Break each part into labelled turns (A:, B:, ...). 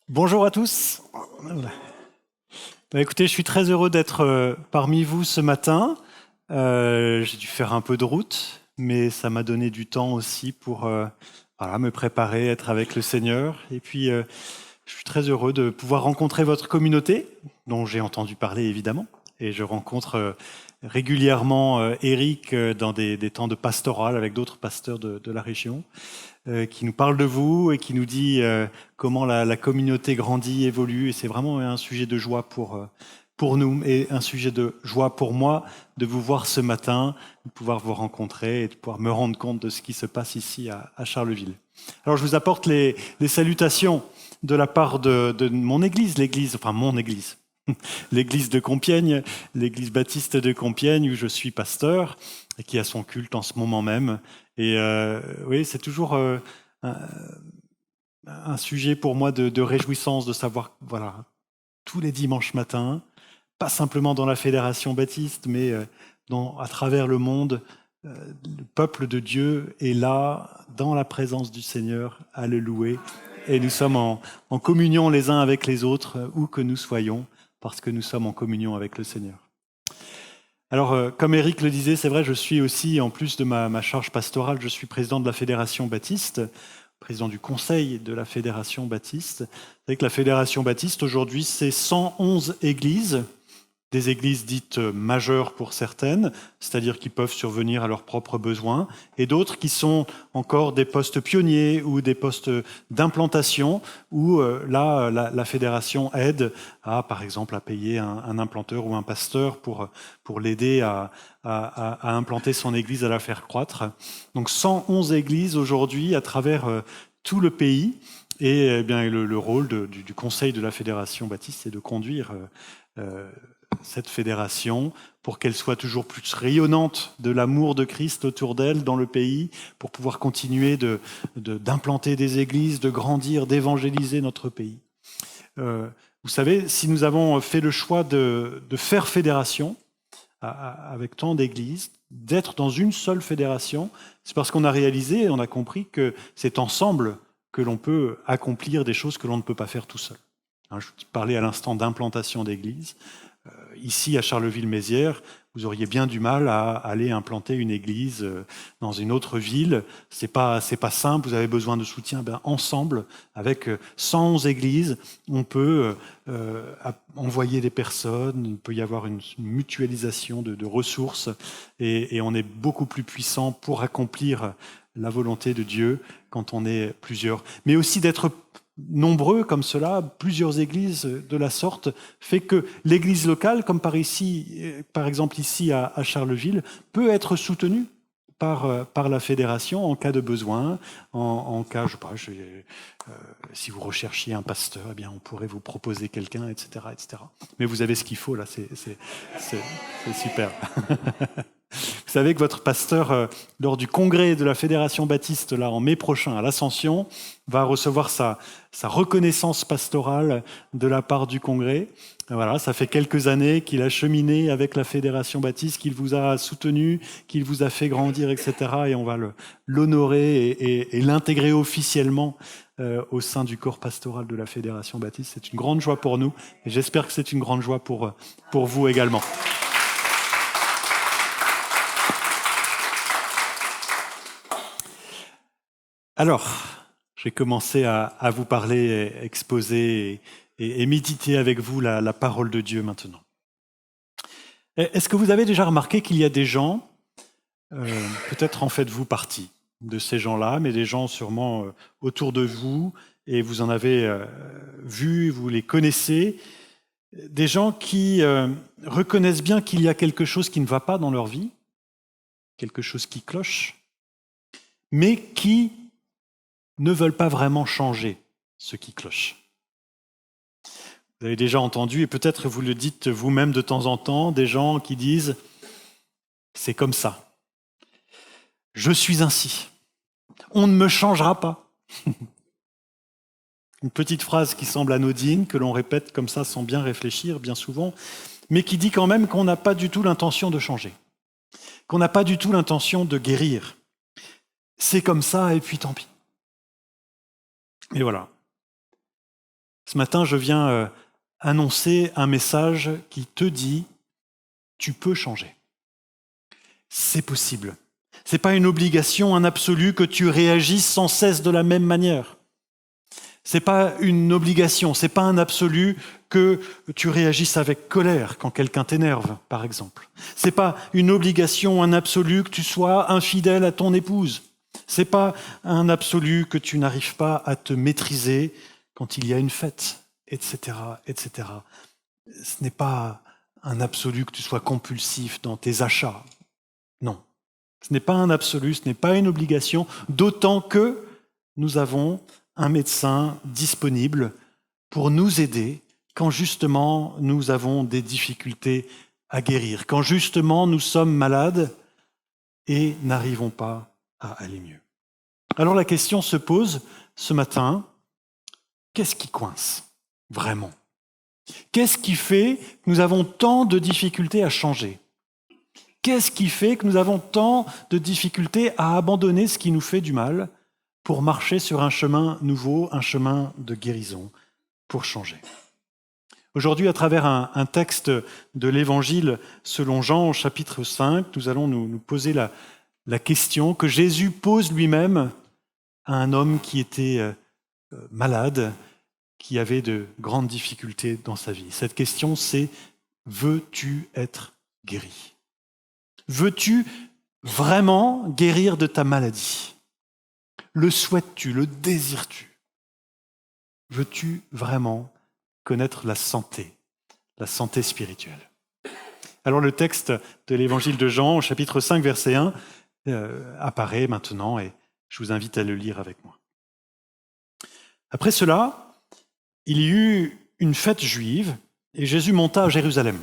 A: Bonjour à tous. Voilà. Écoutez, je suis très heureux d'être parmi vous ce matin. J'ai dû faire un peu de route, mais ça m'a donné du temps aussi pour me préparer, être avec le Seigneur. Et puis, je suis très heureux de pouvoir rencontrer votre communauté, dont j'ai entendu parler évidemment. Et je rencontre régulièrement Eric dans des temps de pastoral avec d'autres pasteurs de la région. Qui nous parle de vous et qui nous dit comment la communauté grandit, évolue. Et c'est vraiment un sujet de joie pour nous et un sujet de joie pour moi de vous voir ce matin, de pouvoir vous rencontrer et de pouvoir me rendre compte de ce qui se passe ici à Charleville. Alors je vous apporte les salutations de la part de mon église, mon église. L'église de Compiègne, l'église baptiste de Compiègne où je suis pasteur et qui a son culte en ce moment même. Et oui, c'est toujours un sujet pour moi de réjouissance de savoir, voilà, tous les dimanches matins, pas simplement dans la Fédération baptiste, mais à travers le monde, le peuple de Dieu est là, dans la présence du Seigneur, à le louer. Et nous sommes en communion les uns avec les autres, où que nous soyons, parce que nous sommes en communion avec le Seigneur. Alors, comme Eric le disait, c'est vrai, je suis aussi, en plus de ma charge pastorale, je suis président de la Fédération baptiste, président du conseil de la Fédération baptiste. Vous savez que la Fédération baptiste, aujourd'hui, c'est 111 églises, des églises dites majeures pour certaines, c'est-à-dire qui peuvent survenir à leurs propres besoins, et d'autres qui sont encore des postes pionniers ou des postes d'implantation, où là, la fédération aide à, par exemple, à payer un implanteur ou un pasteur pour l'aider à implanter son église, à la faire croître. Donc 111 églises aujourd'hui à travers tout le pays, et eh bien, le rôle du conseil de la fédération baptiste, c'est de conduire cette fédération pour qu'elle soit toujours plus rayonnante de l'amour de Christ autour d'elle dans le pays, pour pouvoir continuer d'implanter des églises, de grandir, d'évangéliser notre pays. Vous savez, si nous avons fait le choix de faire fédération avec tant d'églises, d'être dans une seule fédération, c'est parce qu'on a réalisé, on a compris que c'est ensemble que l'on peut accomplir des choses que l'on ne peut pas faire tout seul. Je vous parlais à l'instant d'implantation d'églises. Ici, à Charleville-Mézières, vous auriez bien du mal à aller implanter une église dans une autre ville. C'est pas simple, vous avez besoin de soutien. Ensemble, avec 111 églises, on peut envoyer des personnes, il peut y avoir une mutualisation de ressources et on est beaucoup plus puissant pour accomplir la volonté de Dieu quand on est plusieurs. Mais aussi d'être nombreux comme cela, plusieurs églises de la sorte, fait que l'église locale, comme par exemple ici à Charleville, peut être soutenue par la fédération en cas de besoin, en cas, si vous recherchiez un pasteur, eh bien, on pourrait vous proposer quelqu'un, etc., etc. Mais vous avez ce qu'il faut là, c'est super. Vous savez que votre pasteur, lors du congrès de la Fédération baptiste, là, en mai prochain, à l'Ascension, va recevoir sa reconnaissance pastorale de la part du congrès. Voilà, ça fait quelques années qu'il a cheminé avec la Fédération baptiste, qu'il vous a soutenu, qu'il vous a fait grandir, etc. Et on va l'honorer et l'intégrer officiellement au sein du corps pastoral de la Fédération baptiste. C'est une grande joie pour nous et j'espère que c'est une grande joie pour vous également. Alors, j'ai commencé à vous parler, exposer et méditer avec vous la parole de Dieu maintenant. Est-ce que vous avez déjà remarqué qu'il y a des gens, peut-être en faites-vous partie de ces gens-là, mais des gens sûrement autour de vous, et vous en avez vu, vous les connaissez, des gens qui reconnaissent bien qu'il y a quelque chose qui ne va pas dans leur vie, quelque chose qui cloche, mais qui ne veulent pas vraiment changer ce qui cloche. Vous avez déjà entendu, et peut-être vous le dites vous-même de temps en temps, des gens qui disent « c'est comme ça, je suis ainsi, on ne me changera pas ». Une petite phrase qui semble anodine, que l'on répète comme ça sans bien réfléchir, bien souvent, mais qui dit quand même qu'on n'a pas du tout l'intention de changer, qu'on n'a pas du tout l'intention de guérir. C'est comme ça, et puis tant pis. Et voilà. Ce matin, je viens annoncer un message qui te dit « tu peux changer ». C'est possible. Ce n'est pas une obligation, un absolu que tu réagisses sans cesse de la même manière. Ce n'est pas une obligation, ce n'est pas un absolu que tu réagisses avec colère quand quelqu'un t'énerve, par exemple. Ce n'est pas une obligation, un absolu que tu sois infidèle à ton épouse. Ce n'est pas un absolu que tu n'arrives pas à te maîtriser quand il y a une fête, etc., etc. Ce n'est pas un absolu que tu sois compulsif dans tes achats. Non. Ce n'est pas un absolu, ce n'est pas une obligation, d'autant que nous avons un médecin disponible pour nous aider quand justement nous avons des difficultés à guérir, quand justement nous sommes malades et n'arrivons pas à aller mieux. Alors la question se pose ce matin, qu'est-ce qui coince vraiment ? Qu'est-ce qui fait que nous avons tant de difficultés à changer ? Qu'est-ce qui fait que nous avons tant de difficultés à abandonner ce qui nous fait du mal pour marcher sur un chemin nouveau, un chemin de guérison, pour changer ? Aujourd'hui, à travers un texte de l'Évangile selon Jean, au chapitre 5, nous allons nous poser la question que Jésus pose lui-même à un homme qui était malade, qui avait de grandes difficultés dans sa vie. Cette question, c'est « veux-tu être guéri ?» Veux-tu vraiment guérir de ta maladie ? Le souhaites-tu ? Le désires-tu ? Veux-tu vraiment connaître la santé spirituelle ? Alors le texte de l'évangile de Jean, au chapitre 5, verset 1, apparaît maintenant et je vous invite à le lire avec moi. Après cela, il y eut une fête juive et Jésus monta à Jérusalem.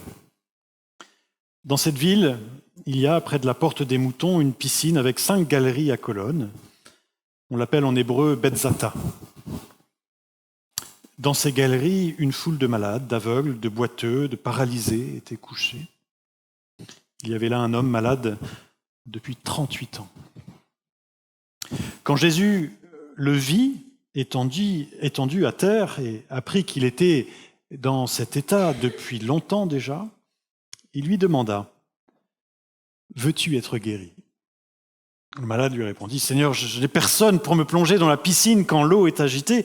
A: Dans cette ville, il y a près de la porte des moutons une piscine avec 5 galeries à colonnes. On l'appelle en hébreu Betzata. Dans ces galeries, une foule de malades, d'aveugles, de boiteux, de paralysés étaient couchés. Il y avait là un homme malade depuis 38 ans. Quand Jésus le vit étendu à terre et apprit qu'il était dans cet état depuis longtemps déjà, il lui demanda « Veux-tu être guéri ?» Le malade lui répondit « Seigneur, je n'ai personne pour me plonger dans la piscine quand l'eau est agitée.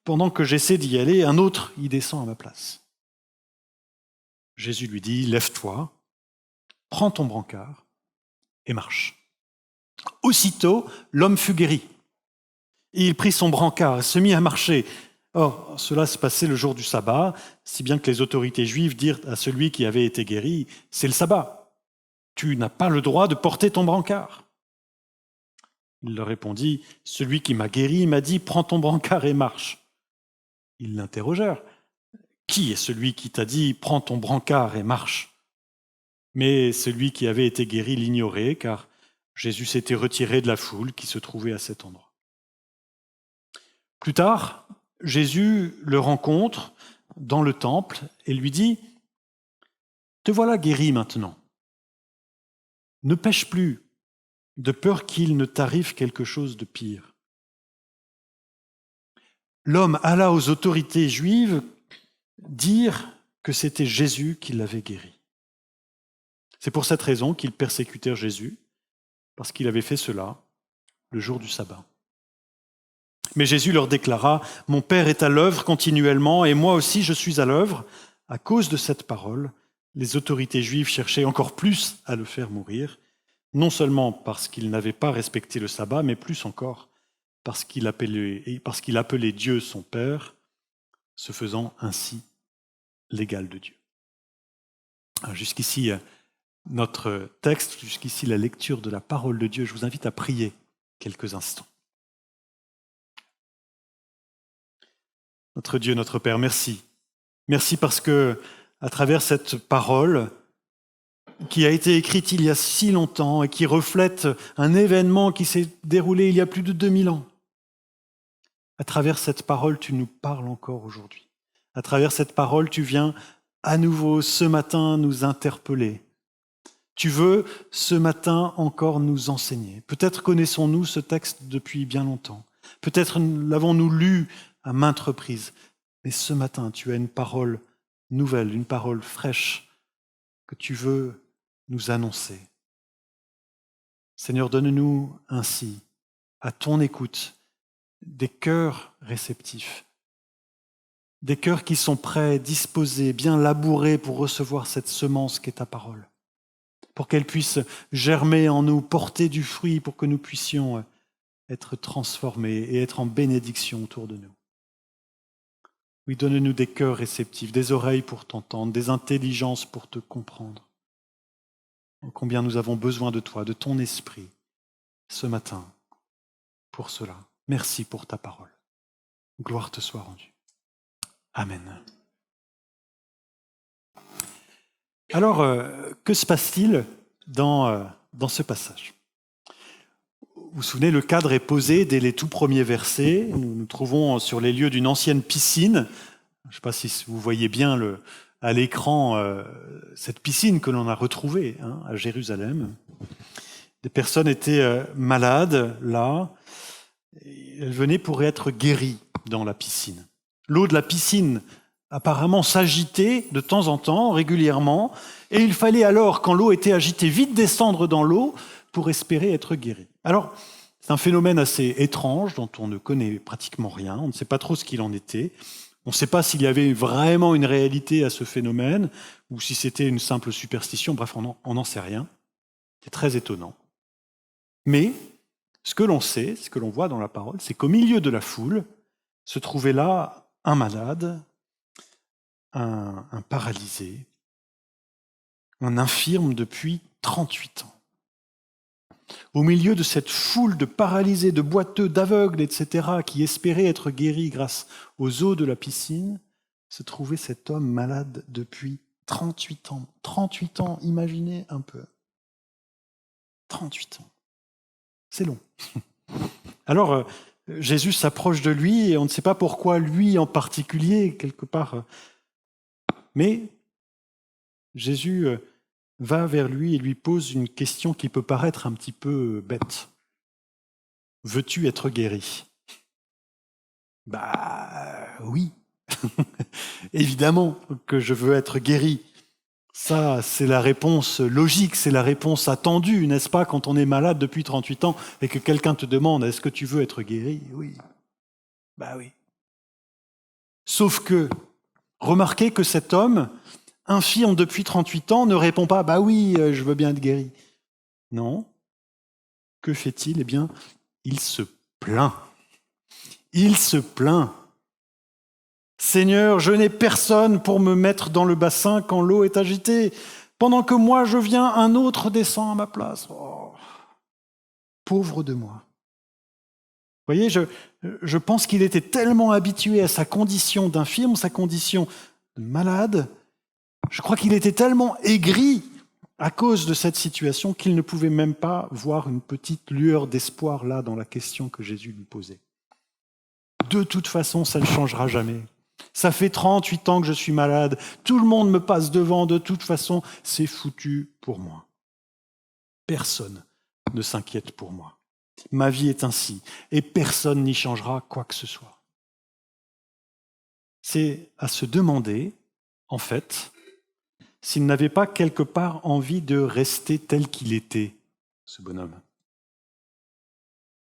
A: Pendant que j'essaie d'y aller, un autre y descend à ma place. » Jésus lui dit « Lève-toi, prends ton brancard et marche. » Aussitôt, l'homme fut guéri. Il prit son brancard et se mit à marcher. Or, cela se passait le jour du sabbat, si bien que les autorités juives dirent à celui qui avait été guéri « C'est le sabbat, tu n'as pas le droit de porter ton brancard. » Il leur répondit « Celui qui m'a guéri m'a dit « Prends ton brancard et marche. » Ils l'interrogèrent « Qui est celui qui t'a dit « Prends ton brancard et marche » ?» Mais celui qui avait été guéri l'ignorait, car Jésus s'était retiré de la foule qui se trouvait à cet endroit. Plus tard, Jésus le rencontre dans le temple et lui dit « Te voilà guéri maintenant. Ne pêche plus, de peur qu'il ne t'arrive quelque chose de pire. » L'homme alla aux autorités juives dire que c'était Jésus qui l'avait guéri. C'est pour cette raison qu'ils persécutèrent Jésus, parce qu'il avait fait cela le jour du sabbat. Mais Jésus leur déclara « Mon Père est à l'œuvre continuellement et moi aussi je suis à l'œuvre. » À cause de cette parole, les autorités juives cherchaient encore plus à le faire mourir, non seulement parce qu'il n'avait pas respecté le sabbat, mais plus encore parce qu'il appelait Dieu son Père, se faisant ainsi l'égal de Dieu. Jusqu'ici, notre texte, jusqu'ici la lecture de la parole de Dieu. Je vous invite à prier quelques instants. Notre Dieu, notre Père, merci. Merci parce que, à travers cette parole qui a été écrite il y a si longtemps et qui reflète un événement qui s'est déroulé il y a plus de 2000 ans, à travers cette parole, tu nous parles encore aujourd'hui. À travers cette parole, tu viens à nouveau ce matin nous interpeller. Tu veux ce matin encore nous enseigner. Peut-être connaissons-nous ce texte depuis bien longtemps. Peut-être l'avons-nous lu à maintes reprises. Mais ce matin, tu as une parole nouvelle, une parole fraîche que tu veux nous annoncer. Seigneur, donne-nous ainsi, à ton écoute, des cœurs réceptifs, des cœurs qui sont prêts, disposés, bien labourés pour recevoir cette semence qu'est ta parole, pour qu'elle puisse germer en nous, porter du fruit, pour que nous puissions être transformés et être en bénédiction autour de nous. Oui, donne-nous des cœurs réceptifs, des oreilles pour t'entendre, des intelligences pour te comprendre. Combien nous avons besoin de toi, de ton esprit, ce matin, pour cela. Merci pour ta parole. Gloire te soit rendue. Amen. Alors, que se passe-t-il dans ce passage ? Vous vous souvenez, le cadre est posé dès les tout premiers versets. Nous nous trouvons sur les lieux d'une ancienne piscine. Je ne sais pas si vous voyez bien à l'écran cette piscine que l'on a retrouvée à Jérusalem. Des personnes étaient malades là. Elles venaient pour être guéries dans la piscine. L'eau de la piscine apparemment s'agitait de temps en temps, régulièrement, et il fallait alors, quand l'eau était agitée, vite descendre dans l'eau pour espérer être guéri. Alors, c'est un phénomène assez étrange dont on ne connaît pratiquement rien, on ne sait pas trop ce qu'il en était, on ne sait pas s'il y avait vraiment une réalité à ce phénomène, ou si c'était une simple superstition, bref, on n'en sait rien. C'est très étonnant. Mais ce que l'on sait, ce que l'on voit dans la parole, c'est qu'au milieu de la foule se trouvait là un malade, un paralysé, un infirme depuis 38 ans. Au milieu de cette foule de paralysés, de boiteux, d'aveugles, etc., qui espéraient être guéris grâce aux eaux de la piscine, se trouvait cet homme malade depuis 38 ans. 38 ans, imaginez un peu. 38 ans. C'est long. Alors, Jésus s'approche de lui et on ne sait pas pourquoi lui en particulier, quelque part. Mais Jésus va vers lui et lui pose une question qui peut paraître un petit peu bête. Veux-tu être guéri ? Bah oui, évidemment que je veux être guéri. Ça, c'est la réponse logique, c'est la réponse attendue, n'est-ce pas, quand on est malade depuis 38 ans et que quelqu'un te demande « Est-ce que tu veux être guéri ?» Oui. Bah oui. Sauf que, remarquez que cet homme, infirme depuis 38 ans, ne répond pas « Bah oui, je veux bien être guéri ». Non. Que fait-il ? Eh bien, il se plaint. Il se plaint. Seigneur, je n'ai personne pour me mettre dans le bassin quand l'eau est agitée. Pendant que moi je viens, un autre descend à ma place. Oh, pauvre de moi. Vous voyez, je pense qu'il était tellement habitué à sa condition d'infirme, sa condition de malade. Je crois qu'il était tellement aigri à cause de cette situation qu'il ne pouvait même pas voir une petite lueur d'espoir là dans la question que Jésus lui posait. De toute façon, ça ne changera jamais. Ça fait 38 ans que je suis malade, tout le monde me passe devant, de toute façon, c'est foutu pour moi. Personne ne s'inquiète pour moi. Ma vie est ainsi, et personne n'y changera quoi que ce soit. C'est à se demander, en fait, s'il n'avait pas quelque part envie de rester tel qu'il était, ce bonhomme.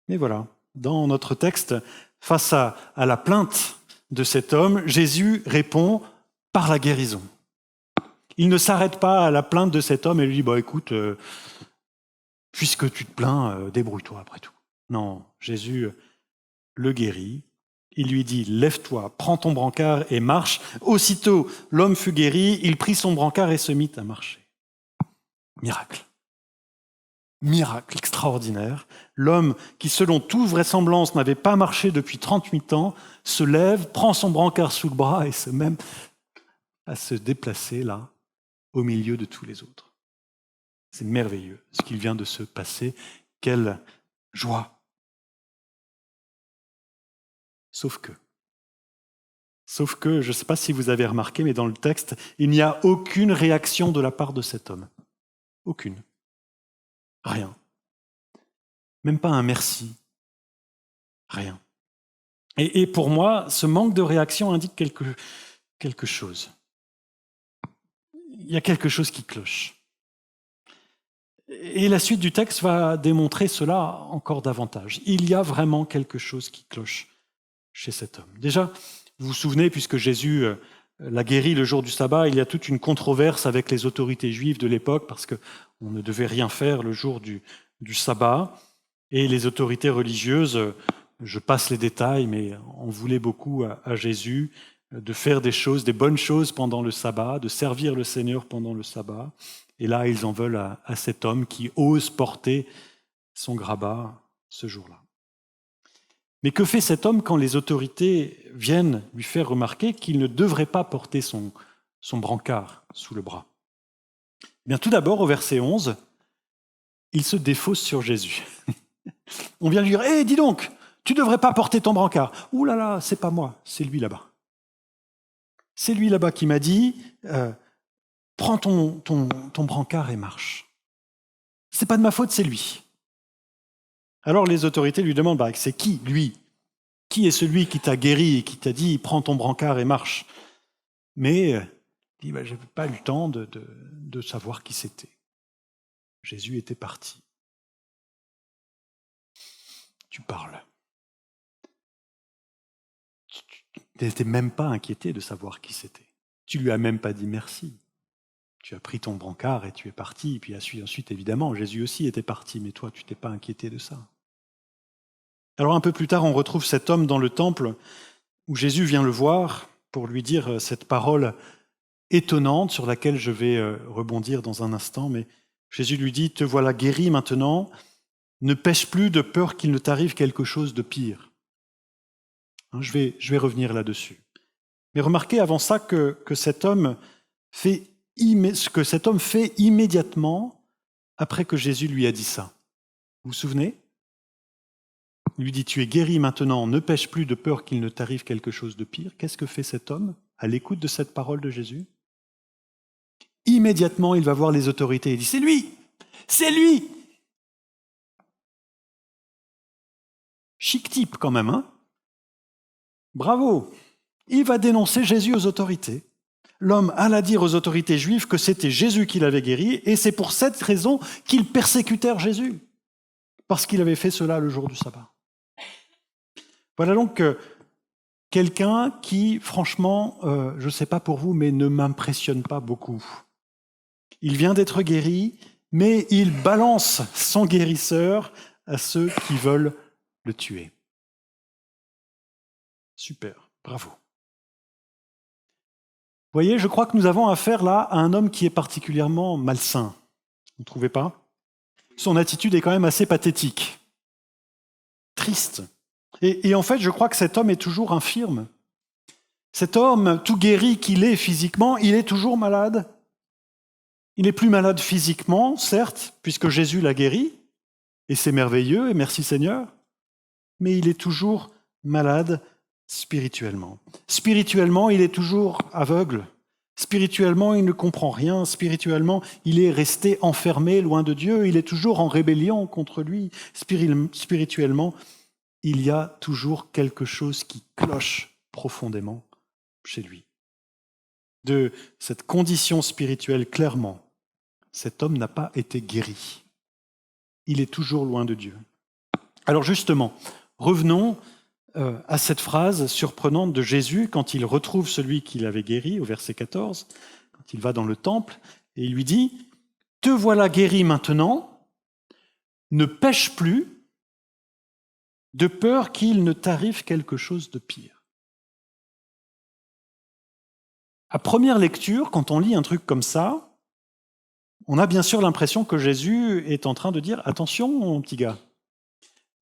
A: Mais voilà, dans notre texte, face à la plainte de cet homme, Jésus répond par la guérison. Il ne s'arrête pas à la plainte de cet homme et lui dit « écoute, puisque tu te plains, débrouille-toi après tout ». Non, Jésus le guérit. Il lui dit « Lève-toi, prends ton brancard et marche ». Aussitôt, l'homme fut guéri, il prit son brancard et se mit à marcher. Miracle. Miracle extraordinaire. L'homme qui, selon toute vraisemblance, n'avait pas marché depuis 38 ans, se lève, prend son brancard sous le bras et se met à se déplacer là, au milieu de tous les autres. C'est merveilleux ce qu'il vient de se passer. Quelle joie! Sauf que, je ne sais pas si vous avez remarqué, mais dans le texte, il n'y a aucune réaction de la part de cet homme. Aucune. Rien. Même pas un merci. Rien. Et pour moi, ce manque de réaction indique quelque chose. Il y a quelque chose qui cloche. Et la suite du texte va démontrer cela encore davantage. Il y a vraiment quelque chose qui cloche chez cet homme. Déjà, vous vous souvenez, puisque Jésus l'a guéri le jour du sabbat, il y a toute une controverse avec les autorités juives de l'époque, parce qu'on ne devait rien faire le jour du sabbat. Et les autorités religieuses, je passe les détails, mais en voulaient beaucoup à Jésus de faire des bonnes choses pendant le sabbat, de servir le Seigneur pendant le sabbat. Et là, ils en veulent à cet homme qui ose porter son grabat ce jour-là. Mais que fait cet homme quand les autorités viennent lui faire remarquer qu'il ne devrait pas porter son brancard sous le bras? Bien, tout d'abord, au verset 11, il se défausse sur Jésus. On vient lui dire « Hé, dis donc, tu ne devrais pas porter ton brancard. » « Ouh là là, c'est pas moi, c'est lui là-bas. C'est lui là-bas qui m'a dit « Prends ton brancard et marche. » C'est pas de ma faute, c'est lui. Alors les autorités lui demandent « C'est qui, lui? Qui est celui qui t'a guéri et qui t'a dit « Prends ton brancard et marche ?» Mais il dit « Je n'ai pas eu le temps de savoir qui c'était. » Jésus était parti. Tu parles. Tu n'étais même pas inquiété de savoir qui c'était. Tu lui as même pas dit merci. Tu as pris ton brancard et tu es parti. Et puis ensuite, évidemment, Jésus aussi était parti, mais toi, tu t'es pas inquiété de ça. Alors un peu plus tard, on retrouve cet homme dans le temple où Jésus vient le voir pour lui dire cette parole étonnante sur laquelle je vais rebondir dans un instant. Mais Jésus lui dit « Te voilà guéri maintenant, ne pêche plus de peur qu'il ne t'arrive quelque chose de pire. » Je vais revenir là-dessus. Mais remarquez avant ça que cet homme fait immédiatement après que Jésus lui a dit ça. Vous vous souvenez? Il lui dit « Tu es guéri maintenant, ne pêche plus de peur qu'il ne t'arrive quelque chose de pire. » Qu'est-ce que fait cet homme à l'écoute de cette parole de Jésus? Immédiatement, il va voir les autorités et dit « C'est lui! C'est lui !» Chic type quand même, hein? Bravo! Il va dénoncer Jésus aux autorités. L'homme alla dire aux autorités juives que c'était Jésus qui l'avait guéri, et c'est pour cette raison qu'ils persécutèrent Jésus, parce qu'il avait fait cela le jour du sabbat. Voilà donc quelqu'un qui, franchement, je ne sais pas pour vous, mais ne m'impressionne pas beaucoup. Il vient d'être guéri, mais il balance son guérisseur à ceux qui veulent le tuer. Super, bravo. Vous voyez, je crois que nous avons affaire là à un homme qui est particulièrement malsain. Vous ne trouvez pas? Son attitude est quand même assez pathétique, triste. Et en fait, je crois que cet homme est toujours infirme. Cet homme, tout guéri qu'il est physiquement, il est toujours malade. Il n'est plus malade physiquement, certes, puisque Jésus l'a guéri, et c'est merveilleux, et merci Seigneur, mais il est toujours malade spirituellement. Spirituellement, il est toujours aveugle. Spirituellement, il ne comprend rien. Spirituellement, il est resté enfermé loin de Dieu. Il est toujours en rébellion contre lui. Spirituellement, il y a toujours quelque chose qui cloche profondément chez lui. De cette condition spirituelle, clairement, cet homme n'a pas été guéri. Il est toujours loin de Dieu. Alors justement, revenons à cette phrase surprenante de Jésus quand il retrouve celui qu'il avait guéri, au verset 14, quand il va dans le temple, et il lui dit « Te voilà guéri maintenant, ne pêche plus, de peur qu'il ne t'arrive quelque chose de pire. » À première lecture, quand on lit un truc comme ça, on a bien sûr l'impression que Jésus est en train de dire « Attention, mon petit gars,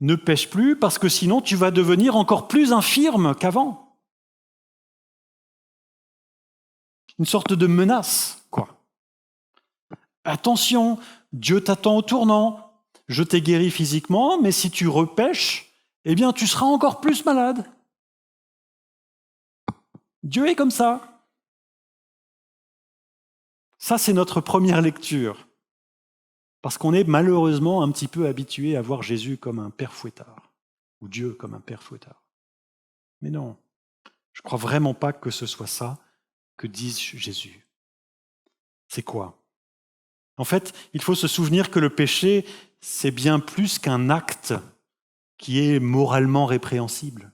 A: ne pêche plus parce que sinon tu vas devenir encore plus infirme qu'avant. » Une sorte de menace, quoi. Attention, Dieu t'attend au tournant. Je t'ai guéri physiquement, mais si tu repêches, eh bien tu seras encore plus malade. Dieu est comme ça. Ça, c'est notre première lecture. Parce qu'on est malheureusement un petit peu habitué à voir Jésus comme un père fouettard, ou Dieu comme un père fouettard. Mais non, je ne crois vraiment pas que ce soit ça que dise Jésus. C'est quoi? En fait, il faut se souvenir que le péché, c'est bien plus qu'un acte qui est moralement répréhensible,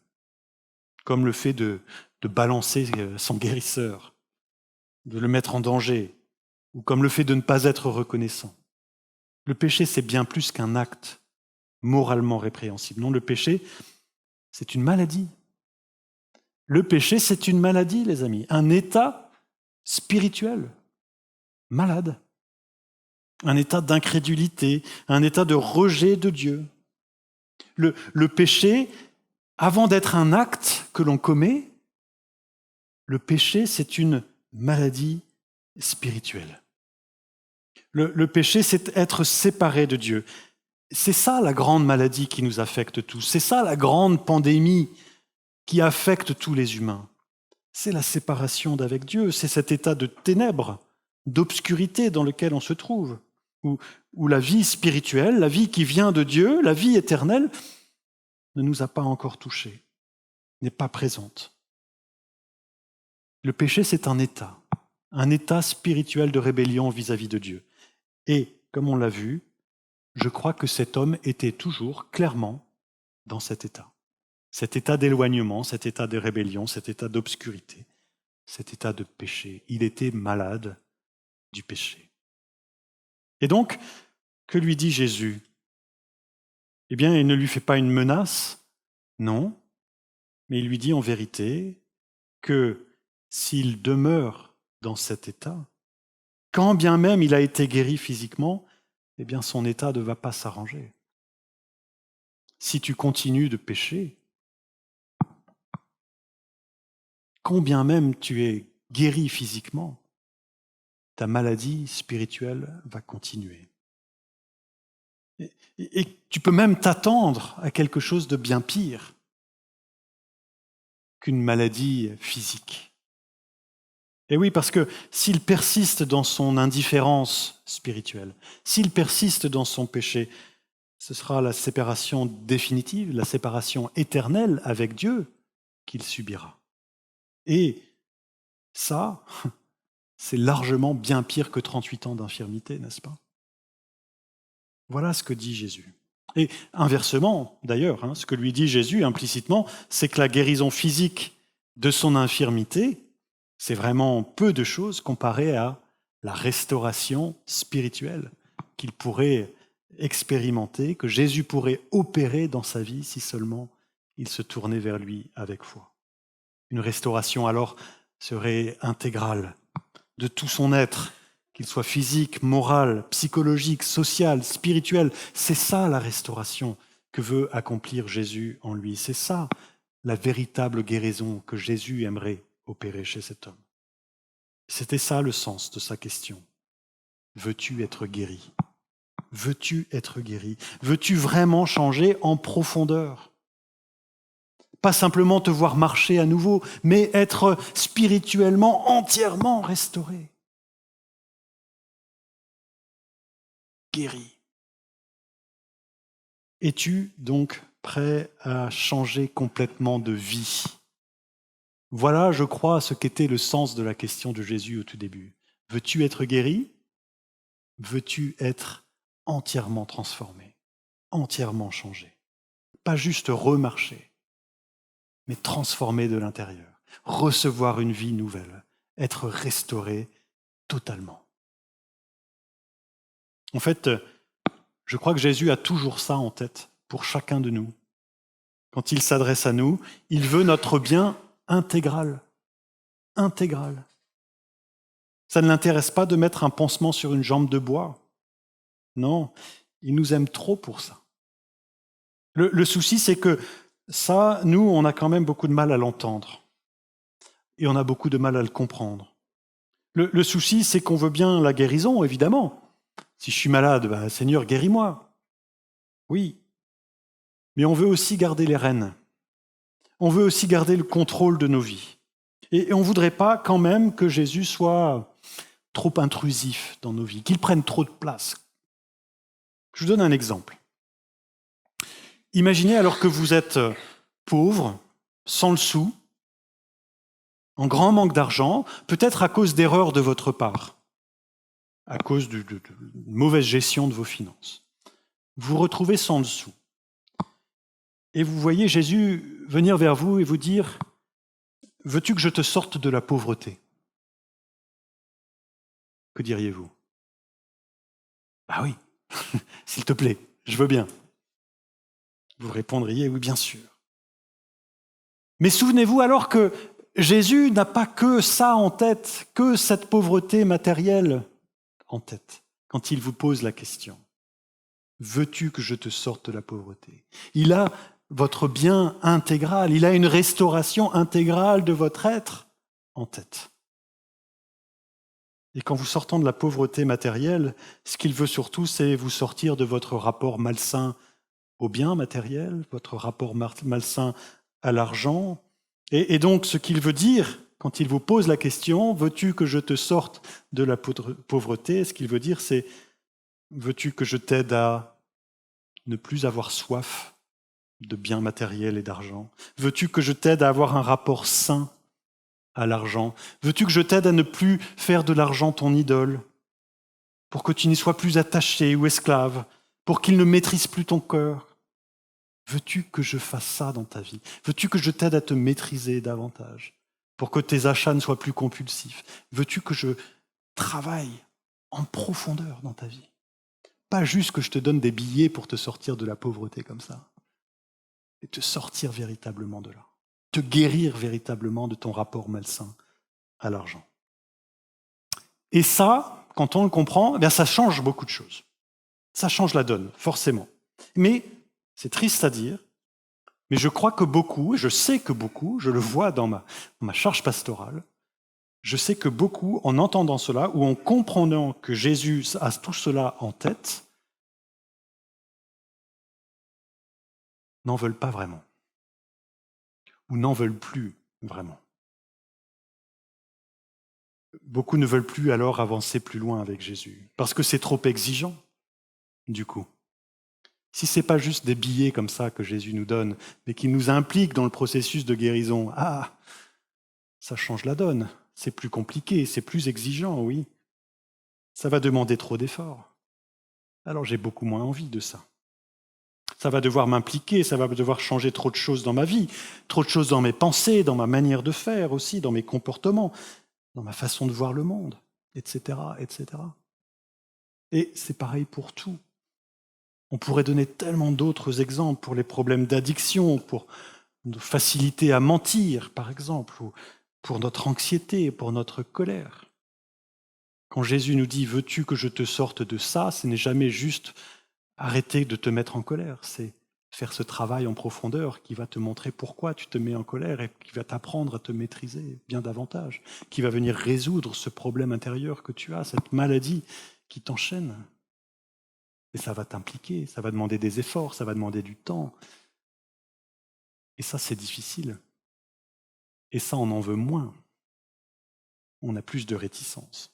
A: comme le fait de balancer son guérisseur, de le mettre en danger, ou comme le fait de ne pas être reconnaissant. Le péché, c'est bien plus qu'un acte moralement répréhensible. Non, le péché, c'est une maladie. Le péché, c'est une maladie, les amis, un état spirituel, malade, un état d'incrédulité, un état de rejet de Dieu. Le péché, avant d'être un acte que l'on commet, le péché, c'est une maladie spirituelle. Le péché, c'est être séparé de Dieu. C'est ça la grande maladie qui nous affecte tous. C'est ça la grande pandémie qui affecte tous les humains. C'est la séparation d'avec Dieu, c'est cet état de ténèbres, d'obscurité dans lequel on se trouve, où la vie spirituelle, la vie qui vient de Dieu, la vie éternelle, ne nous a pas encore touchés, n'est pas présente. Le péché, c'est un état spirituel de rébellion vis-à-vis de Dieu. Et, comme on l'a vu, je crois que cet homme était toujours clairement dans cet état d'éloignement, cet état de rébellion, cet état d'obscurité, cet état de péché. Il était malade du péché. Et donc, que lui dit Jésus? Eh bien, il ne lui fait pas une menace, non, mais il lui dit en vérité que s'il demeure dans cet état, quand bien même il a été guéri physiquement, eh bien son état ne va pas s'arranger. Si tu continues de pécher, combien même tu es guéri physiquement, ta maladie spirituelle va continuer. Et tu peux même t'attendre à quelque chose de bien pire qu'une maladie physique. Et oui, parce que s'il persiste dans son indifférence spirituelle, s'il persiste dans son péché, ce sera la séparation définitive, la séparation éternelle avec Dieu qu'il subira. Et ça, c'est largement bien pire que 38 ans d'infirmité, n'est-ce pas? Voilà ce que dit Jésus. Et inversement, d'ailleurs, ce que lui dit Jésus implicitement, c'est que la guérison physique de son infirmité, c'est vraiment peu de choses comparé à la restauration spirituelle qu'il pourrait expérimenter, que Jésus pourrait opérer dans sa vie si seulement il se tournait vers lui avec foi. Une restauration alors serait intégrale de tout son être, qu'il soit physique, moral, psychologique, social, spirituel. C'est ça la restauration que veut accomplir Jésus en lui. C'est ça la véritable guérison que Jésus aimerait opérer chez cet homme. C'était ça le sens de sa question. Veux-tu être guéri? Veux-tu être guéri? Veux-tu vraiment changer en profondeur? Pas simplement te voir marcher à nouveau, mais être spirituellement entièrement restauré. Guéri. Es-tu donc prêt à changer complètement de vie? Voilà, je crois, ce qu'était le sens de la question de Jésus au tout début. Veux-tu être guéri? Veux-tu être entièrement transformé, entièrement changé? Pas juste remarcher, mais transformé de l'intérieur, recevoir une vie nouvelle, être restauré totalement. En fait, je crois que Jésus a toujours ça en tête pour chacun de nous. Quand il s'adresse à nous, il veut notre bien intégral. Intégral. Ça ne l'intéresse pas de mettre un pansement sur une jambe de bois. Non, il nous aime trop pour ça. Le souci, c'est que ça, nous, on a quand même beaucoup de mal à l'entendre. Et on a beaucoup de mal à le comprendre. Le souci, c'est qu'on veut bien la guérison, évidemment. Si je suis malade, Seigneur, guéris-moi. Oui. Mais on veut aussi garder les rênes. On veut aussi garder le contrôle de nos vies. Et on ne voudrait pas quand même que Jésus soit trop intrusif dans nos vies, qu'il prenne trop de place. Je vous donne un exemple. Imaginez alors que vous êtes pauvre, sans le sou, en grand manque d'argent, peut-être à cause d'erreurs de votre part, à cause de mauvaise gestion de vos finances. Vous vous retrouvez sans le sou. Et vous voyez Jésus venir vers vous et vous dire « Veux-tu que je te sorte de la pauvreté ?» Que diriez-vous? Ah oui, s'il te plaît, je veux bien. Vous répondriez « Oui, bien sûr ». Mais souvenez-vous alors que Jésus n'a pas que ça en tête, que cette pauvreté matérielle en tête, quand il vous pose la question. Veux-tu que je te sorte de la pauvreté? Il a votre bien intégral, il a une restauration intégrale de votre être en tête. Et quand vous sortez de la pauvreté matérielle, ce qu'il veut surtout, c'est vous sortir de votre rapport malsain au bien matériel, votre rapport malsain à l'argent. Et donc, ce qu'il veut dire, quand il vous pose la question, veux-tu que je te sorte de la pauvreté? Ce qu'il veut dire, c'est, veux-tu que je t'aide à ne plus avoir soif de biens matériels et d'argent? Veux-tu que je t'aide à avoir un rapport sain à l'argent? Veux-tu que je t'aide à ne plus faire de l'argent ton idole, pour que tu n'y sois plus attaché ou esclave, pour qu'il ne maîtrise plus ton cœur? Veux-tu que je fasse ça dans ta vie? Veux-tu que je t'aide à te maîtriser davantage, pour que tes achats ne soient plus compulsifs? Veux-tu que je travaille en profondeur dans ta vie? Pas juste que je te donne des billets pour te sortir de la pauvreté comme ça, et te sortir véritablement de là, te guérir véritablement de ton rapport malsain à l'argent. Et ça, quand on le comprend, eh bien ça change beaucoup de choses. Ça change la donne, forcément. Mais c'est triste à dire, mais je crois que beaucoup, et je sais que beaucoup, je le vois dans ma charge pastorale, je sais que beaucoup, en entendant cela, ou en comprenant que Jésus a tout cela en tête, n'en veulent pas vraiment, ou n'en veulent plus vraiment. Beaucoup ne veulent plus alors avancer plus loin avec Jésus, parce que c'est trop exigeant, du coup. Si ce n'est pas juste des billets comme ça que Jésus nous donne, mais qu'il nous implique dans le processus de guérison, ça change la donne. C'est plus compliqué, c'est plus exigeant, oui. Ça va demander trop d'efforts. Alors j'ai beaucoup moins envie de ça. Ça va devoir m'impliquer, ça va devoir changer trop de choses dans ma vie, trop de choses dans mes pensées, dans ma manière de faire aussi, dans mes comportements, dans ma façon de voir le monde, etc., etc. Et c'est pareil pour tout. On pourrait donner tellement d'autres exemples pour les problèmes d'addiction, pour nos facilités à mentir, par exemple, ou pour notre anxiété, pour notre colère. Quand Jésus nous dit « Veux-tu que je te sorte de ça ?», ce n'est jamais juste arrêter de te mettre en colère, c'est faire ce travail en profondeur qui va te montrer pourquoi tu te mets en colère et qui va t'apprendre à te maîtriser bien davantage, qui va venir résoudre ce problème intérieur que tu as, cette maladie qui t'enchaîne. Et ça va t'impliquer, ça va demander des efforts, ça va demander du temps. Et ça, c'est difficile. Et ça, on en veut moins. On a plus de réticence.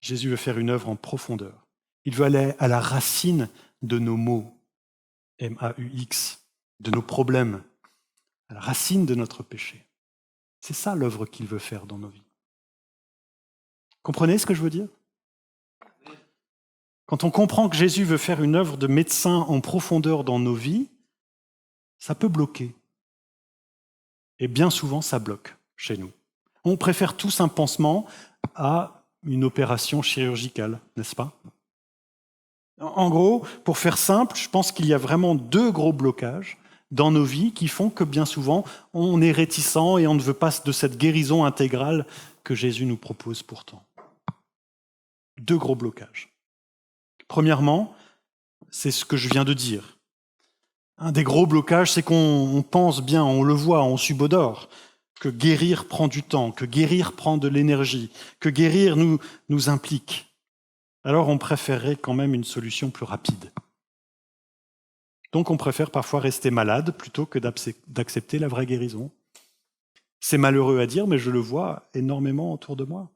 A: Jésus veut faire une œuvre en profondeur. Il veut aller à la racine de nos maux, M-A-U-X, de nos problèmes, à la racine de notre péché. C'est ça l'œuvre qu'il veut faire dans nos vies. Comprenez ce que je veux dire ? Quand on comprend que Jésus veut faire une œuvre de médecin en profondeur dans nos vies, ça peut bloquer. Et bien souvent, ça bloque chez nous. On préfère tous un pansement à une opération chirurgicale, n'est-ce pas ? En gros, pour faire simple, je pense qu'il y a vraiment deux gros blocages dans nos vies qui font que bien souvent, on est réticent et on ne veut pas de cette guérison intégrale que Jésus nous propose pourtant. Deux gros blocages. Premièrement, c'est ce que je viens de dire. Un des gros blocages, c'est qu'on pense bien, on le voit, on subodore, que guérir prend du temps, que guérir prend de l'énergie, que guérir nous implique. Alors on préférerait quand même une solution plus rapide. Donc on préfère parfois rester malade plutôt que d'accepter la vraie guérison. C'est malheureux à dire, mais je le vois énormément autour de moi.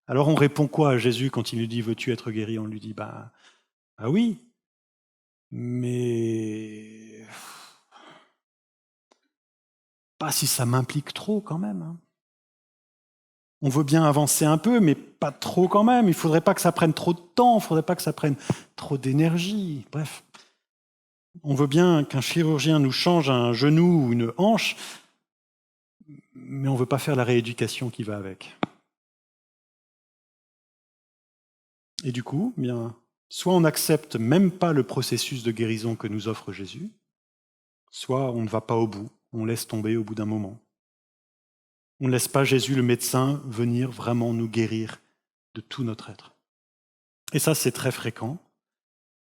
A: Alors on répond quoi à Jésus quand il nous dit « Veux-tu être guéri ?» On lui dit « Ah oui, mais pas si ça m'implique trop quand même. Hein. On veut bien avancer un peu, mais pas trop quand même. Il ne faudrait pas que ça prenne trop de temps, il ne faudrait pas que ça prenne trop d'énergie. Bref, on veut bien qu'un chirurgien nous change un genou ou une hanche, mais on ne veut pas faire la rééducation qui va avec. Et du coup, bien, soit on n'accepte même pas le processus de guérison que nous offre Jésus, soit on ne va pas au bout, on laisse tomber au bout d'un moment. On ne laisse pas Jésus, le médecin, venir vraiment nous guérir de tout notre être. Et ça, c'est très fréquent.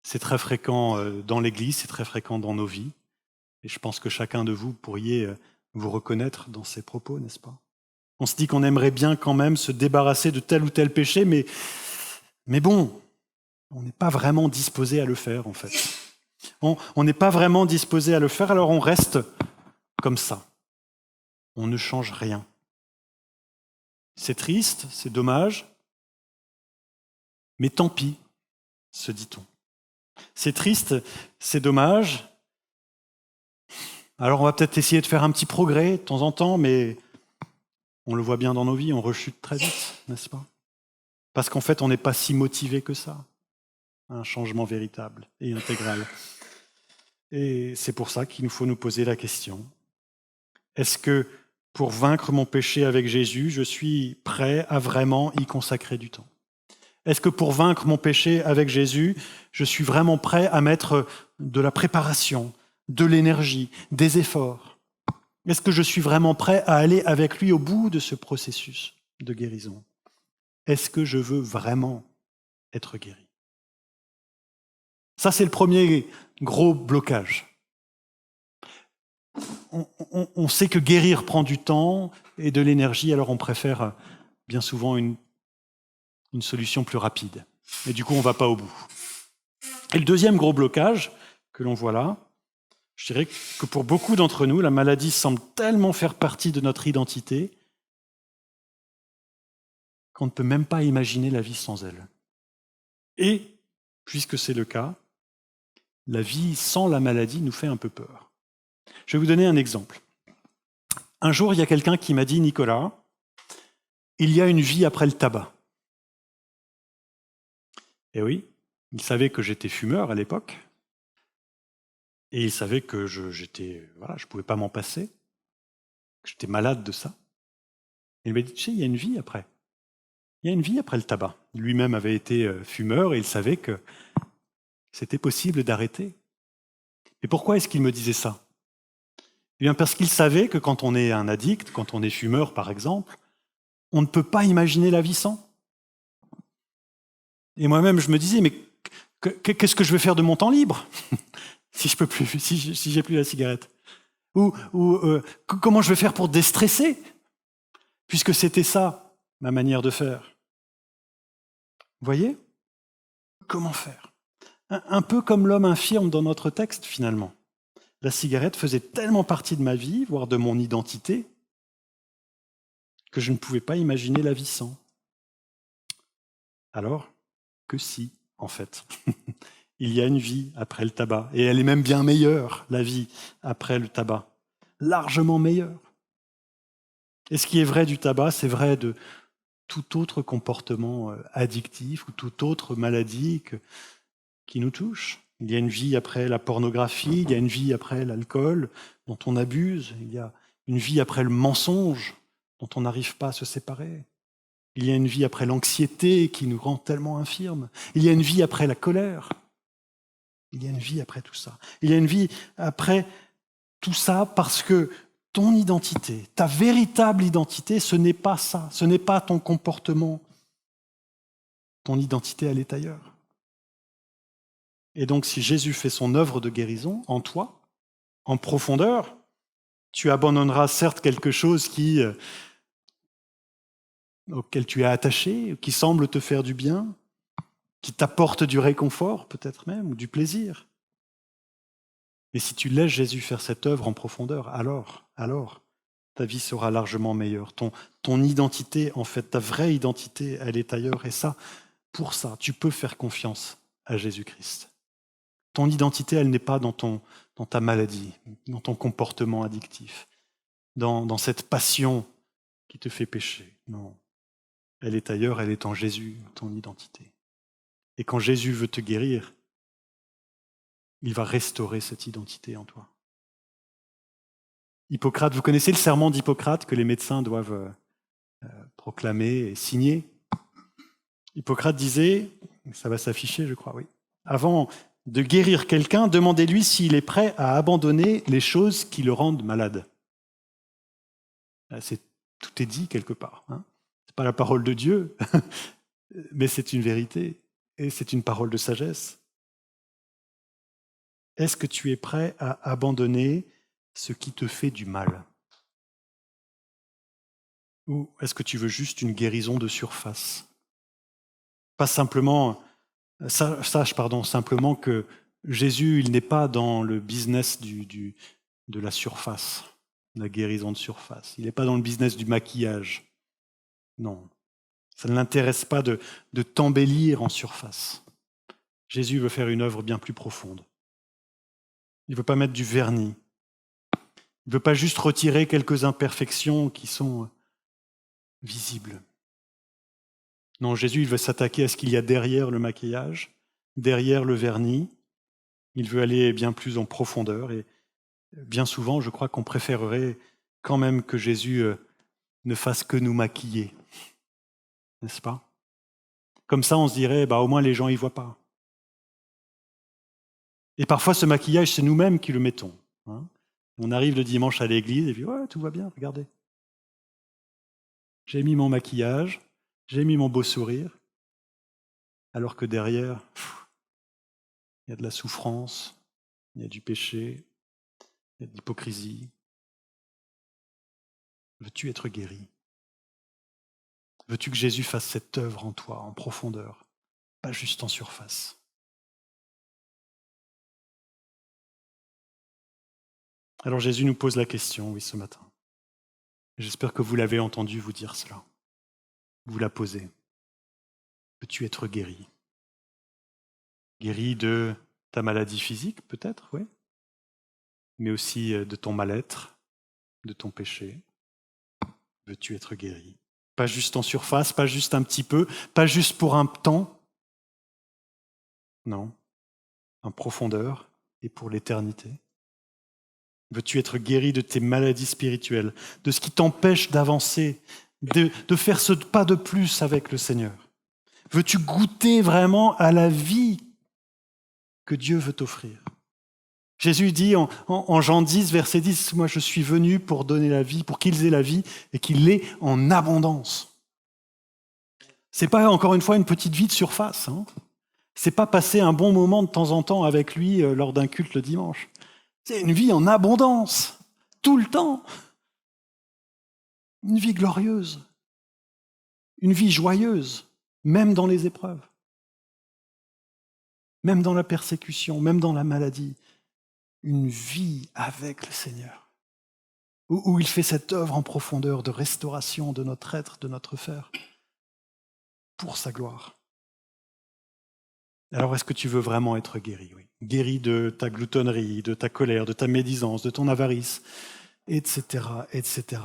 A: C'est très fréquent dans l'Église, c'est très fréquent dans nos vies. Et je pense que chacun de vous pourriez vous reconnaître dans ces propos, n'est-ce pas? On se dit qu'on aimerait bien quand même se débarrasser de tel ou tel péché, mais bon, on n'est pas vraiment disposé à le faire, en fait. On n'est pas vraiment disposé à le faire, alors on reste comme ça. On ne change rien. C'est triste, c'est dommage, mais tant pis, se dit-on. C'est triste, c'est dommage. Alors on va peut-être essayer de faire un petit progrès de temps en temps, mais on le voit bien dans nos vies, on rechute très vite, n'est-ce pas? Parce qu'en fait, on n'est pas si motivé que ça. Un changement véritable et intégral. Et c'est pour ça qu'il nous faut nous poser la question. Est-ce que pour vaincre mon péché avec Jésus, je suis prêt à vraiment y consacrer du temps? Est-ce que pour vaincre mon péché avec Jésus, je suis vraiment prêt à mettre de la préparation, de l'énergie, des efforts? Est-ce que je suis vraiment prêt à aller avec lui au bout de ce processus de guérison? Est-ce que je veux vraiment être guéri? Ça, c'est le premier gros blocage. On sait que guérir prend du temps et de l'énergie, alors on préfère bien souvent une solution plus rapide. Et du coup, on ne va pas au bout. Et le deuxième gros blocage que l'on voit là, je dirais que pour beaucoup d'entre nous, la maladie semble tellement faire partie de notre identité qu'on ne peut même pas imaginer la vie sans elle. Et, puisque c'est le cas, la vie sans la maladie nous fait un peu peur. Je vais vous donner un exemple. Un jour, il y a quelqu'un qui m'a dit « Nicolas, il y a une vie après le tabac. » Et oui, il savait que j'étais fumeur à l'époque, et il savait que je ne pouvais pas m'en passer, que j'étais malade de ça. Et il m'a dit « Tu sais, il y a une vie après. Il y a une vie après le tabac. » Lui-même avait été fumeur et il savait que c'était possible d'arrêter. Et pourquoi est-ce qu'il me disait ça? Eh bien parce qu'il savait que quand on est un addict, quand on est fumeur par exemple, on ne peut pas imaginer la vie sans. Et moi-même, je me disais, mais qu'est-ce que je vais faire de mon temps libre si je peux plus, si j'ai plus la cigarette? Comment je vais faire pour déstresser? Puisque c'était ça, ma manière de faire. Vous voyez? Comment faire? Un peu comme l'homme infirme dans notre texte, finalement. La cigarette faisait tellement partie de ma vie, voire de mon identité, que je ne pouvais pas imaginer la vie sans. Alors que si, en fait, il y a une vie après le tabac, et elle est même bien meilleure, la vie après le tabac, largement meilleure. Et ce qui est vrai du tabac, c'est vrai de tout autre comportement addictif ou toute autre maladie qui nous touche. Il y a une vie après la pornographie, il y a une vie après l'alcool dont on abuse, il y a une vie après le mensonge dont on n'arrive pas à se séparer. Il y a une vie après l'anxiété qui nous rend tellement infirmes. Il y a une vie après la colère. Il y a une vie après tout ça. Il y a une vie après tout ça parce que ton identité, ta véritable identité, ce n'est pas ça, ce n'est pas ton comportement. Ton identité, elle est ailleurs. Et donc, si Jésus fait son œuvre de guérison en toi, en profondeur, tu abandonneras certes quelque chose auquel tu es attaché, qui semble te faire du bien, qui t'apporte du réconfort peut-être même, ou du plaisir. Mais si tu laisses Jésus faire cette œuvre en profondeur, alors, ta vie sera largement meilleure. Ton identité, en fait, ta vraie identité, elle est ailleurs. Et ça, pour ça, tu peux faire confiance à Jésus-Christ. Ton identité, elle n'est pas dans ta maladie, dans ton comportement addictif. dans cette passion qui te fait pécher. Non. Elle est ailleurs, elle est en Jésus, ton identité. Et quand Jésus veut te guérir, il va restaurer cette identité en toi. Hippocrate, vous connaissez le serment d'Hippocrate que les médecins doivent proclamer et signer. Hippocrate disait, ça va s'afficher je crois, oui, avant de guérir quelqu'un, demandez-lui s'il est prêt à abandonner les choses qui le rendent malade. Tout est dit quelque part. Ce n'est pas la parole de Dieu, mais c'est une vérité et c'est une parole de sagesse. Est-ce que tu es prêt à abandonner ce qui te fait du mal? Ou est-ce que tu veux juste une guérison de surface? Pas simplement, sache simplement que Jésus, il n'est pas dans le business de la surface, la guérison de surface. Il n'est pas dans le business du maquillage. Non, ça ne l'intéresse pas de t'embellir en surface. Jésus veut faire une œuvre bien plus profonde. Il ne veut pas mettre du vernis. Il ne veut pas juste retirer quelques imperfections qui sont visibles. Non, Jésus, il veut s'attaquer à ce qu'il y a derrière le maquillage, derrière le vernis. Il veut aller bien plus en profondeur. Et bien souvent, je crois qu'on préférerait quand même que Jésus ne fasse que nous maquiller. N'est-ce pas? Comme ça, on se dirait, au moins les gens y voient pas. Et parfois, ce maquillage, c'est nous-mêmes qui le mettons. On arrive le dimanche à l'église et puis, ouais, tout va bien, regardez. J'ai mis mon maquillage, j'ai mis mon beau sourire, alors que derrière, il y a de la souffrance, il y a du péché, il y a de l'hypocrisie. Veux-tu être guéri? Veux-tu que Jésus fasse cette œuvre en toi, en profondeur, pas juste en surface? Alors Jésus nous pose la question, oui, ce matin. J'espère que vous l'avez entendu vous dire cela. Vous la posez. Veux-tu être guéri? Guéri de ta maladie physique, peut-être, oui, mais aussi de ton mal-être, de ton péché. Veux-tu être guéri? Pas juste en surface, pas juste un petit peu, pas juste pour un temps. Non, en profondeur et pour l'éternité. Veux-tu être guéri de tes maladies spirituelles, de ce qui t'empêche d'avancer, de faire ce pas de plus avec le Seigneur? Veux-tu goûter vraiment à la vie que Dieu veut t'offrir? Jésus dit en Jean 10, verset 10, « Moi je suis venu pour donner la vie, pour qu'ils aient la vie et qu'ils l'aient en abondance. » C'est pas encore une fois une petite vie de surface. C'est pas passer un bon moment de temps en temps avec lui lors d'un culte le dimanche. C'est une vie en abondance, tout le temps. Une vie glorieuse, une vie joyeuse, même dans les épreuves, même dans la persécution, même dans la maladie. Une vie avec le Seigneur, où il fait cette œuvre en profondeur de restauration de notre être, de notre faire, pour sa gloire. Alors, est-ce que tu veux vraiment être guéri? Oui. Guéri de ta gloutonnerie, de ta colère, de ta médisance, de ton avarice, etc., etc.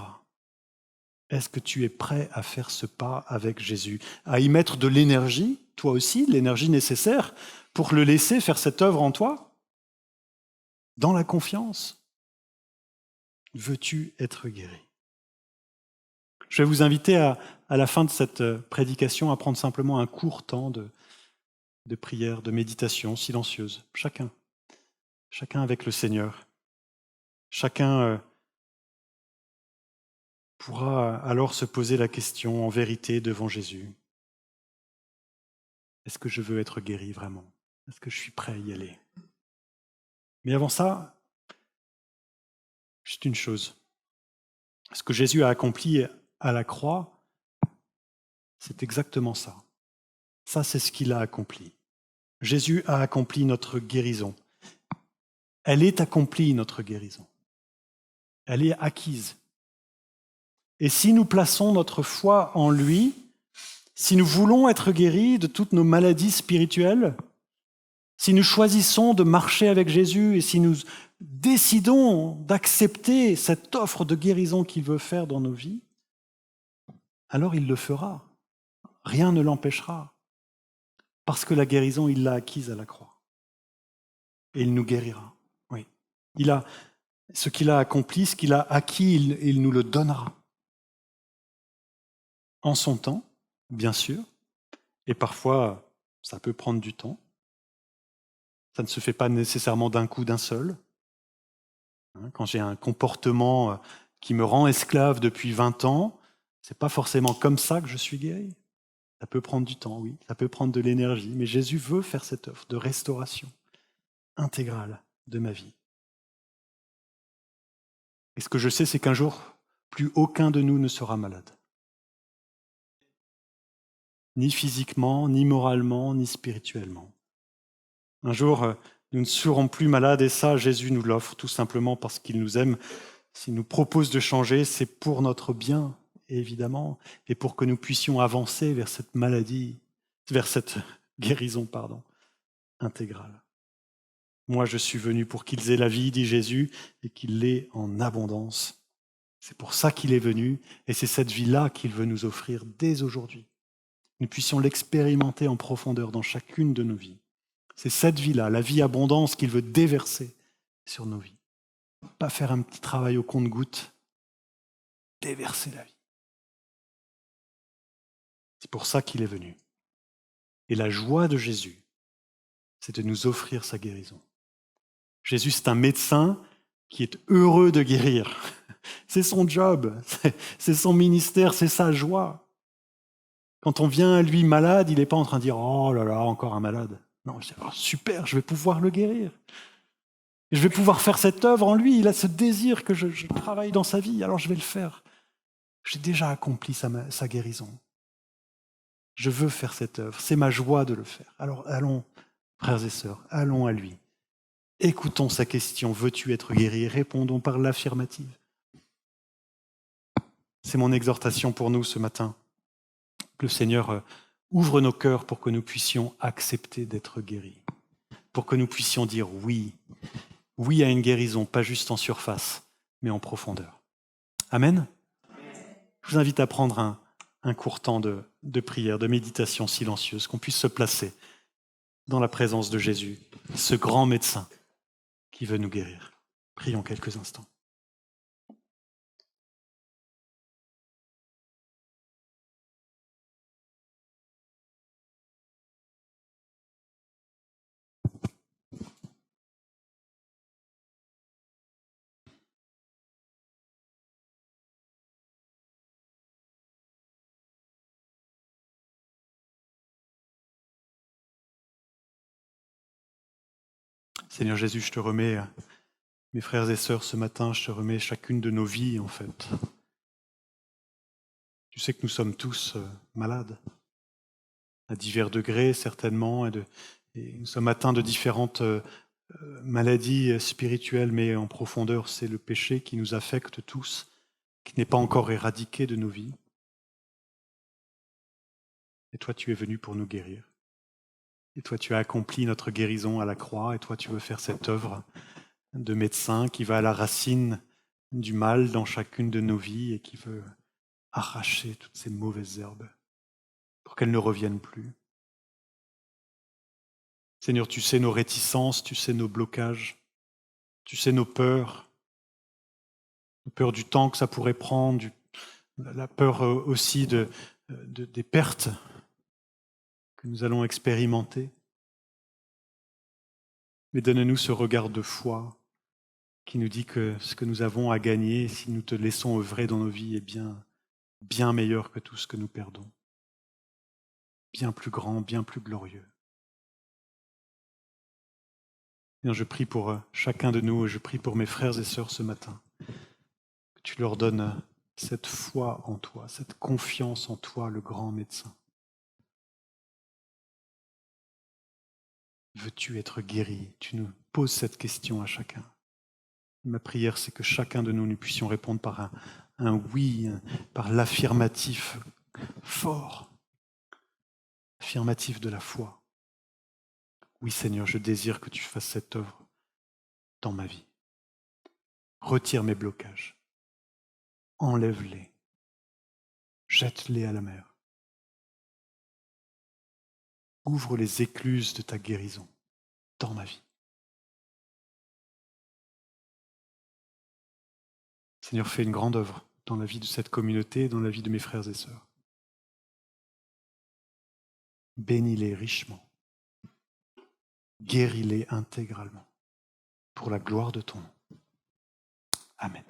A: Est-ce que tu es prêt à faire ce pas avec Jésus, à y mettre de l'énergie, toi aussi, l'énergie nécessaire pour le laisser faire cette œuvre en toi? Dans la confiance, veux-tu être guéri? Je vais vous inviter à la fin de cette prédication à prendre simplement un court temps de prière, de méditation silencieuse. Chacun avec le Seigneur. Chacun pourra alors se poser la question en vérité devant Jésus. Est-ce que je veux être guéri vraiment? Est-ce que je suis prêt à y aller? Mais avant ça, juste une chose. Ce que Jésus a accompli à la croix, c'est exactement ça. Ça, c'est ce qu'il a accompli. Jésus a accompli notre guérison. Elle est accomplie, notre guérison. Elle est acquise. Et si nous plaçons notre foi en lui, si nous voulons être guéris de toutes nos maladies spirituelles, si nous choisissons de marcher avec Jésus et si nous décidons d'accepter cette offre de guérison qu'il veut faire dans nos vies, alors il le fera. Rien ne l'empêchera. Parce que la guérison, il l'a acquise à la croix. Et il nous guérira. Oui. Ce qu'il a accompli, ce qu'il a acquis, il nous le donnera. En son temps, bien sûr. Et parfois, ça peut prendre du temps. Ça ne se fait pas nécessairement d'un coup, d'un seul. Quand j'ai un comportement qui me rend esclave depuis 20 ans, c'est pas forcément comme ça que je suis guéri. Ça peut prendre du temps, oui, ça peut prendre de l'énergie, mais Jésus veut faire cette œuvre de restauration intégrale de ma vie. Et ce que je sais, c'est qu'un jour, plus aucun de nous ne sera malade. Ni physiquement, ni moralement, ni spirituellement. Un jour, nous ne serons plus malades et ça, Jésus nous l'offre tout simplement parce qu'il nous aime. S'il nous propose de changer, c'est pour notre bien, évidemment, et pour que nous puissions avancer vers cette maladie, vers cette guérison, intégrale. Moi, je suis venu pour qu'ils aient la vie, dit Jésus, et qu'ils l'aient en abondance. C'est pour ça qu'il est venu, et c'est cette vie-là qu'il veut nous offrir dès aujourd'hui. Nous puissions l'expérimenter en profondeur dans chacune de nos vies. C'est cette vie-là, la vie abondance qu'il veut déverser sur nos vies. Pas faire un petit travail au compte-gouttes, déverser la vie. C'est pour ça qu'il est venu. Et la joie de Jésus, c'est de nous offrir sa guérison. Jésus, c'est un médecin qui est heureux de guérir. C'est son job, c'est son ministère, c'est sa joie. Quand on vient à lui malade, il n'est pas en train de dire « Oh là là, encore un malade ». Non, je dis oh, « Super, je vais pouvoir le guérir. Je vais pouvoir faire cette œuvre en lui. Il a ce désir que je travaille dans sa vie, alors je vais le faire. J'ai déjà accompli sa guérison. Je veux faire cette œuvre. C'est ma joie de le faire. Alors allons, frères et sœurs, allons à lui. Écoutons sa question. Veux-tu être guéri ? Répondons par l'affirmative. C'est mon exhortation pour nous ce matin. Que le Seigneur ouvre nos cœurs pour que nous puissions accepter d'être guéris. Pour que nous puissions dire oui. Oui à une guérison, pas juste en surface, mais en profondeur. Amen. Je vous invite à prendre un court temps de prière, de méditation silencieuse, qu'on puisse se placer dans la présence de Jésus, ce grand médecin qui veut nous guérir. Prions quelques instants. Seigneur Jésus, je te remets mes frères et sœurs ce matin, je te remets chacune de nos vies en fait. Tu sais que nous sommes tous malades, à divers degrés certainement, et nous sommes atteints de différentes maladies spirituelles, mais en profondeur, c'est le péché qui nous affecte tous, qui n'est pas encore éradiqué de nos vies. Et toi, tu es venu pour nous guérir. Et toi, tu as accompli notre guérison à la croix, et toi, tu veux faire cette œuvre de médecin qui va à la racine du mal dans chacune de nos vies et qui veut arracher toutes ces mauvaises herbes pour qu'elles ne reviennent plus. Seigneur, tu sais nos réticences, tu sais nos blocages, tu sais nos peurs du temps que ça pourrait prendre, la peur aussi des pertes que nous allons expérimenter. Mais donne-nous ce regard de foi qui nous dit que ce que nous avons à gagner, si nous te laissons œuvrer dans nos vies, est bien meilleur que tout ce que nous perdons. Bien plus grand, bien plus glorieux. Et je prie pour chacun de nous, et je prie pour mes frères et sœurs ce matin, que tu leur donnes cette foi en toi, cette confiance en toi, le grand médecin. Veux-tu être guéri ? Tu nous poses cette question à chacun. Ma prière, c'est que chacun de nous, nous puissions répondre par un oui, par l'affirmatif fort, affirmatif de la foi. Oui, Seigneur, je désire que tu fasses cette œuvre dans ma vie. retire mes blocages, enlève-les, jette-les à la mer. Ouvre les écluses de ta guérison dans ma vie. Seigneur, fais une grande œuvre dans la vie de cette communauté, dans la vie de mes frères et sœurs. Bénis-les richement. Guéris-les intégralement pour la gloire de ton nom. Amen.